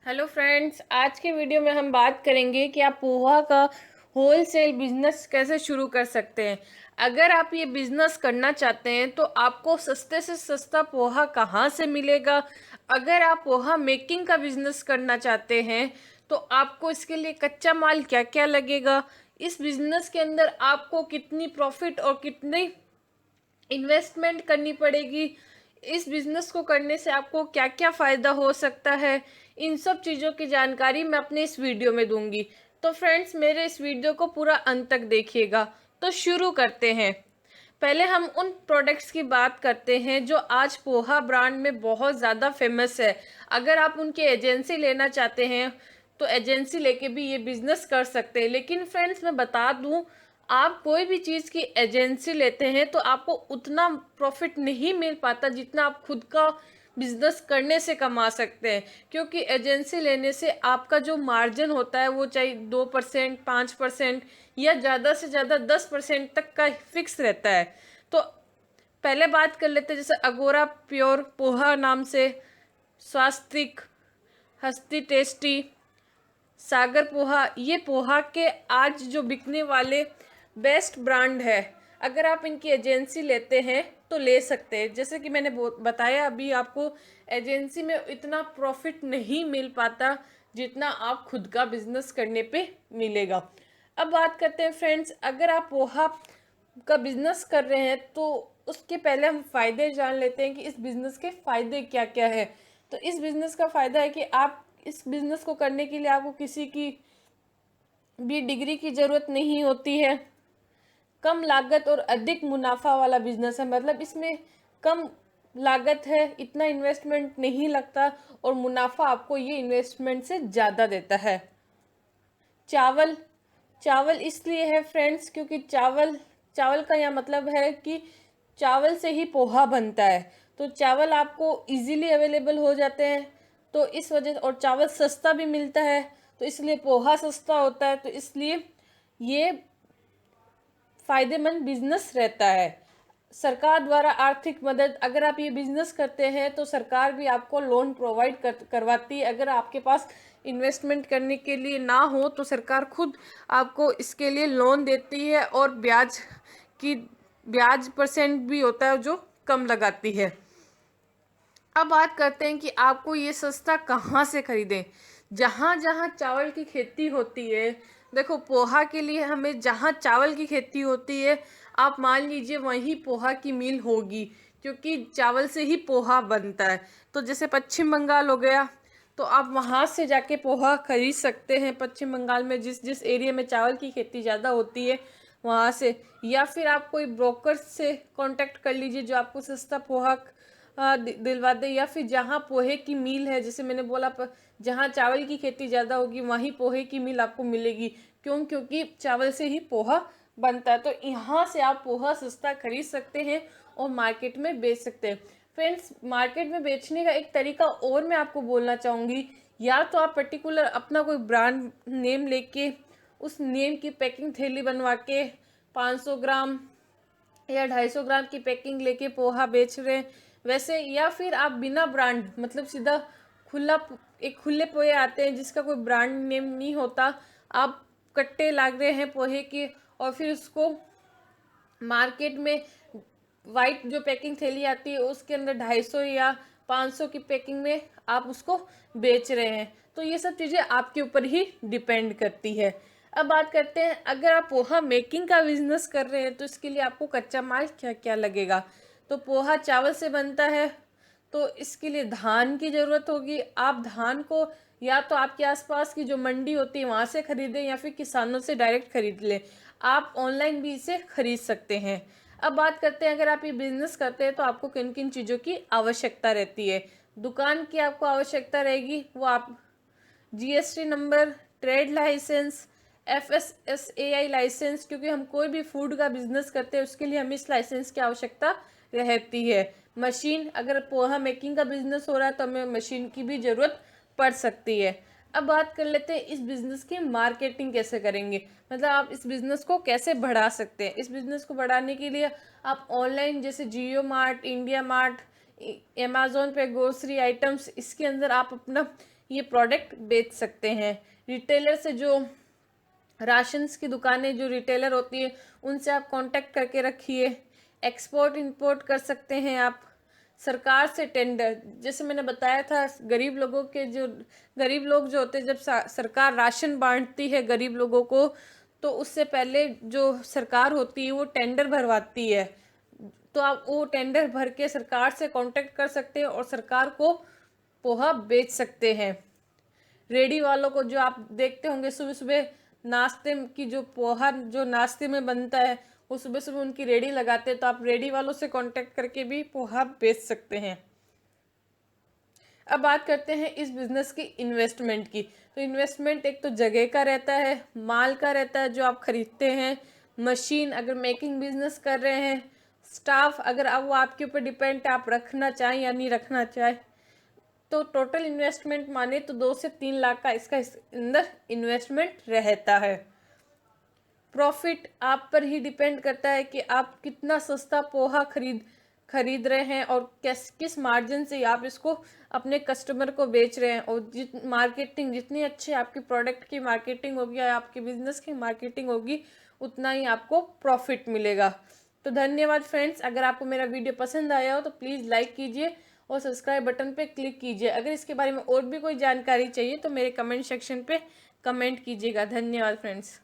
Hello friends, आज के video में हम बात करेंगे कि आप पोहा का होलसेल बिजनेस कैसे शुरू कर सकते हैं। अगर आप ये बिजनेस करना चाहते हैं तो आपको सस्ते से सस्ता पोहा कहाँ से मिलेगा। अगर आप पोहा मेकिंग का बिजनेस करना चाहते हैं तो आपको इसके लिए कच्चा माल क्या क्या लगेगा, इस बिजनेस के अंदर आपको कितनी प्रॉफिट और कितनी इन्वेस्टमेंट करनी पड़ेगी, इस बिजनेस को करने से आपको क्या क्या फायदा हो सकता है, इन सब चीज़ों की जानकारी मैं अपने इस वीडियो में दूंगी। तो फ्रेंड्स, मेरे इस वीडियो को पूरा अंत तक देखिएगा। तो शुरू करते हैं। पहले हम उन प्रोडक्ट्स की बात करते हैं जो आज पोहा ब्रांड में बहुत ज़्यादा फेमस है। अगर आप उनकी एजेंसी लेना चाहते हैं तो एजेंसी लेके भी ये बिजनेस कर सकते हैं। लेकिन फ्रेंड्स, मैं बता दूं, आप कोई भी चीज़ की एजेंसी लेते हैं तो आपको उतना प्रॉफिट नहीं मिल पाता जितना आप खुद का बिजनेस करने से कमा सकते हैं। क्योंकि एजेंसी लेने से आपका जो मार्जिन होता है वो चाहे 2%, 5% या ज़्यादा से ज़्यादा 10% तक का फिक्स रहता है। तो पहले बात कर लेते हैं, जैसे अगोरा प्योर पोहा नाम से, स्वास्तिक, हस्ती टेस्टी, सागर पोहा, ये पोहा के आज जो बिकने वाले बेस्ट ब्रांड है। अगर आप इनकी एजेंसी लेते हैं तो ले सकते हैं। जैसे कि मैंने बताया अभी आपको, एजेंसी में इतना प्रॉफिट नहीं मिल पाता जितना आप खुद का बिजनेस करने पे मिलेगा। अब बात करते हैं फ्रेंड्स, अगर आप पोहा का बिजनेस कर रहे हैं तो उसके पहले हम फायदे जान लेते हैं कि इस बिजनेस के फायदे क्या क्या है। तो इस बिजनेस का फायदा है कि आप इस बिजनेस को करने के लिए आपको किसी की भी डिग्री की जरूरत नहीं होती है। कम लागत और अधिक मुनाफा वाला बिजनेस है, मतलब इसमें कम लागत है, इतना इन्वेस्टमेंट नहीं लगता और मुनाफा आपको ये इन्वेस्टमेंट से ज़्यादा देता है। चावल, चावल इसलिए है फ्रेंड्स क्योंकि चावल चावल का यह मतलब है कि चावल से ही पोहा बनता है। तो चावल आपको इजीली अवेलेबल हो जाते हैं, तो इस वजह, और चावल सस्ता भी मिलता है तो इसलिए पोहा सस्ता होता है। तो इसलिए ये फायदेमंद बिजनेस रहता है। सरकार द्वारा आर्थिक मदद, अगर आप ये बिजनेस करते हैं तो सरकार भी आपको लोन प्रोवाइड करवाती है। अगर आपके पास इन्वेस्टमेंट करने के लिए ना हो तो सरकार खुद आपको इसके लिए लोन देती है और की ब्याज परसेंट भी होता है जो कम लगाती है। अब बात करते हैं कि आपको ये सस्ता कहाँ से खरीदें। जहाँ जहाँ चावल की खेती होती है, देखो पोहा के लिए हमें जहाँ चावल की खेती होती है, आप मान लीजिए वहीं पोहा की मिल होगी, क्योंकि चावल से ही पोहा बनता है। तो जैसे पश्चिम बंगाल हो गया, तो आप वहाँ से जाके पोहा खरीद सकते हैं। पश्चिम बंगाल में जिस जिस एरिया में चावल की खेती ज़्यादा होती है वहाँ से, या फिर आप कोई ब्रोकर से कांटेक्ट कर लीजिए जो आपको सस्ता पोहा दिलवा दे। या फिर जहाँ पोहे की मिल है, जैसे मैंने बोला, जहाँ चावल की खेती ज़्यादा होगी वहीं पोहे की मिल आपको मिलेगी। क्योंकि चावल से ही पोहा बनता है। तो यहाँ से आप पोहा सस्ता खरीद सकते हैं और मार्केट में बेच सकते हैं। फ्रेंड्स, मार्केट में बेचने का एक तरीका और मैं आपको बोलना चाहूँगी। या तो आप पर्टिकुलर अपना कोई ब्रांड नेम लेके उस नेम की पैकिंग थैली बनवा के 500 ग्राम या 250 ग्राम की पैकिंग लेके पोहा बेच रहे हैं वैसे, या फिर आप बिना ब्रांड, मतलब सीधा खुला, एक खुले पोहे आते हैं जिसका कोई ब्रांड नेम नहीं होता, आप कट्टे ला रहे हैं पोहे के और फिर उसको मार्केट में वाइट जो पैकिंग थैली आती है उसके अंदर 250 या 500 की पैकिंग में आप उसको बेच रहे हैं। तो ये सब चीज़ें आपके ऊपर ही डिपेंड करती है। अब बात करते हैं, अगर आप पोहा मेकिंग का बिजनेस कर रहे हैं तो इसके लिए आपको कच्चा माल क्या क्या लगेगा। तो पोहा चावल से बनता है, तो इसके लिए धान की ज़रूरत होगी। आप धान को या तो आपके आसपास की जो मंडी होती है वहाँ से खरीदें या फिर किसानों से डायरेक्ट खरीद लें। आप ऑनलाइन भी इसे खरीद सकते हैं। अब बात करते हैं, अगर आप ये बिजनेस करते हैं तो आपको किन किन चीज़ों की आवश्यकता रहती है। दुकान की आपको आवश्यकता रहेगी, वो आप GST number, trade licence, FSSAI licence, क्योंकि हम कोई भी फूड का बिजनेस करते हैं उसके लिए हमें इस लाइसेंस की आवश्यकता रहती है। मशीन, अगर पोहा मेकिंग का बिजनेस हो रहा है तो हमें मशीन की भी ज़रूरत पड़ सकती है। अब बात कर लेते हैं इस बिज़नेस की मार्केटिंग कैसे करेंगे, मतलब आप इस बिज़नेस को कैसे बढ़ा सकते हैं। इस बिज़नेस को बढ़ाने के लिए आप ऑनलाइन जैसे जियो मार्ट, इंडिया मार्ट अमेज़ोन पे ग्रोसरी आइटम्स, इसके अंदर आप अपना ये प्रोडक्ट बेच सकते हैं। रिटेलर से जो राशंस की दुकानें जो रिटेलर होती है उनसे आप कांटेक्ट करके रखिए। एक्सपोर्ट इंपोर्ट कर सकते हैं आप। सरकार से टेंडर, जैसे मैंने बताया था, गरीब लोगों के जो गरीब लोग जो होते हैं, जब सरकार राशन बांटती है गरीब लोगों को, तो उससे पहले जो सरकार होती है वो टेंडर भरवाती है। तो आप वो टेंडर भर के सरकार से कांटेक्ट कर सकते हैं और सरकार को पोहा बेच सकते हैं। रेडी वालों को जो आप देखते होंगे सुबह सुबह नाश्ते की जो पोहा जो नाश्ते में बनता है, वो सुबह सुबह उनकी रेडी लगाते हैं, तो आप रेडी वालों से कांटेक्ट करके भी पोहा बेच सकते हैं। अब बात करते हैं इस बिज़नेस की इन्वेस्टमेंट की। तो इन्वेस्टमेंट एक तो जगह का रहता है, माल का रहता है जो आप खरीदते हैं, मशीन अगर मेकिंग बिजनेस कर रहे हैं, स्टाफ अगर अब वो आपके ऊपर डिपेंड है आप रखना चाहें या नहीं रखना चाहें। तो टोटल इन्वेस्टमेंट माने तो 2 से 3 लाख का इसका अंदर इन्वेस्टमेंट रहता है। प्रॉफिट आप पर ही डिपेंड करता है कि आप कितना सस्ता पोहा खरीद रहे हैं और किस मार्जिन से आप इसको अपने कस्टमर को बेच रहे हैं। और मार्केटिंग जितनी अच्छी आपकी प्रोडक्ट की मार्केटिंग होगी या आपके बिजनेस की मार्केटिंग होगी, उतना ही आपको प्रॉफिट मिलेगा। तो धन्यवाद फ्रेंड्स, अगर आपको मेरा वीडियो पसंद आया हो तो प्लीज़ लाइक कीजिए और सब्सक्राइब बटन पे क्लिक कीजिए। अगर इसके बारे में और भी कोई जानकारी चाहिए तो मेरे कमेंट सेक्शन पे कमेंट कीजिएगा। धन्यवाद फ्रेंड्स।